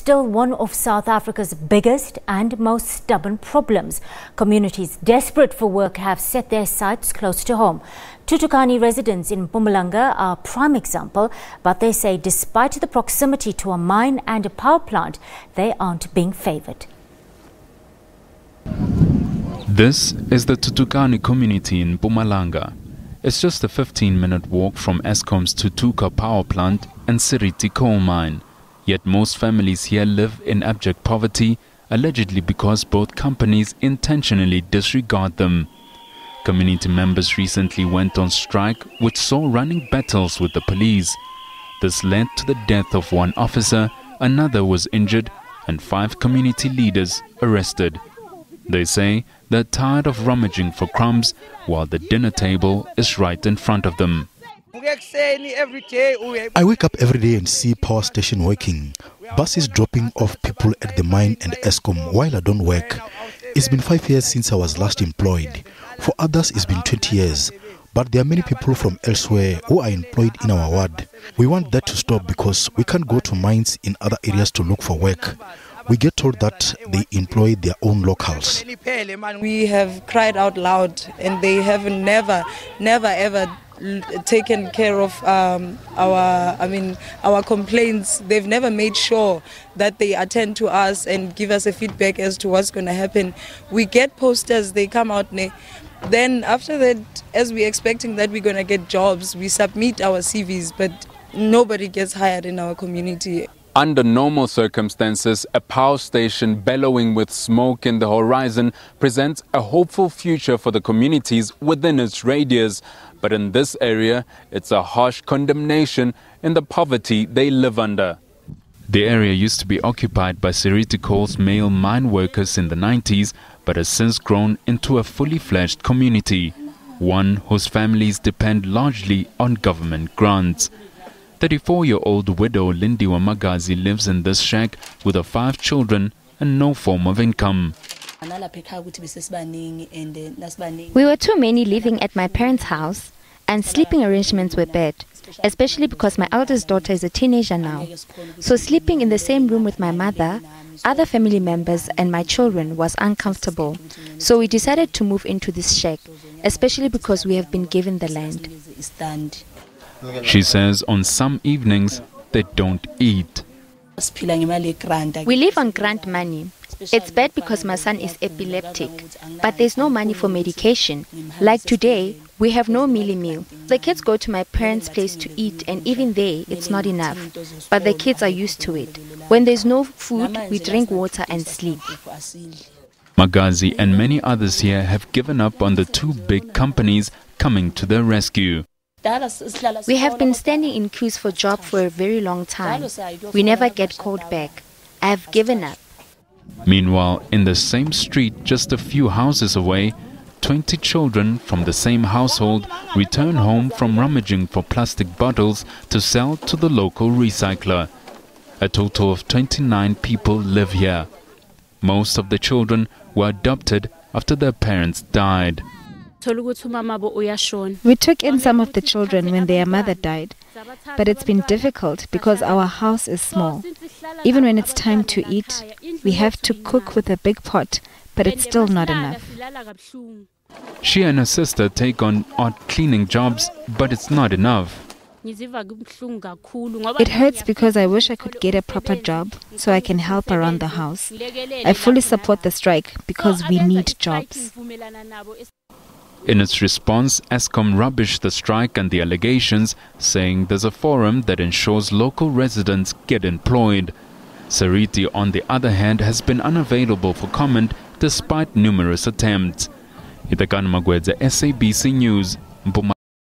still one of South Africa's biggest and most stubborn problems. Communities desperate for work have set their sights close to home. Thuthukani residents in Mpumalanga are a prime example, but they say despite the proximity to a mine and a power plant, they aren't being favoured. This is the Thuthukani community in Mpumalanga. It's just a 15-minute walk from Eskom's Thuthukani power plant and Seriti coal mine. Yet most families here live in abject poverty, allegedly because both companies intentionally disregard them. Community members recently went on strike, which saw running battles with the police. This led to the death of one officer, another was injured, and 5 community leaders arrested. They say they're tired of rummaging for crumbs while the dinner table is right in front of them. I wake up every day and see power station working, buses dropping off people at the mine and Eskom while I don't work. It's been 5 years since I was last employed. For others it's been 20 years. But there are many people from elsewhere who are employed in our ward. We want that to stop because we can't go to mines in other areas to look for work. We get told that they employ their own locals. We have cried out loud and they have never ever taken care of our complaints. They've never made sure that they attend to us and give us a feedback as to what's going to happen. We get posters, they come out. Then after that, as we're expecting that we're going to get jobs, we submit our CVs, but nobody gets hired in our community. Under normal circumstances, a power station bellowing with smoke in the horizon presents a hopeful future for the communities within its radius. But in this area, it's a harsh condemnation in the poverty they live under. The area used to be occupied by Seriti Coal's male mine workers in the 90s, but has since grown into a fully fledged community, one whose families depend largely on government grants. 34-year-old widow Lindiwa Magazi lives in this shack with her 5 children and no form of income. We were too many living at my parents' house, and sleeping arrangements were bad, especially because my eldest daughter is a teenager now. So sleeping in the same room with my mother, other family members and my children was uncomfortable. So we decided to move into this shack, especially because we have been given the land. She says on some evenings they don't eat. We live on grant money. It's bad because my son is epileptic, but there's no money for medication. Like today, we have no meal. The kids go to my parents' place to eat, and even there, it's not enough. But the kids are used to it. When there's no food, we drink water and sleep. Magazi and many others here have given up on the 2 big companies coming to their rescue. We have been standing in queues for jobs for a very long time. We never get called back. I have given up. Meanwhile, in the same street just a few houses away, 20 children from the same household return home from rummaging for plastic bottles to sell to the local recycler. A total of 29 people live here. Most of the children were adopted after their parents died. We took in some of the children when their mother died, but it's been difficult because our house is small. Even when it's time to eat, we have to cook with a big pot, but it's still not enough. She and her sister take on odd cleaning jobs, but it's not enough. It hurts because I wish I could get a proper job so I can help around the house. I fully support the strike because we need jobs. In its response, Eskom rubbished the strike and the allegations, saying there's a forum that ensures local residents get employed. Seriti, on the other hand, has been unavailable for comment despite numerous attempts. Thuthukani, SABC News, Mpumalanga.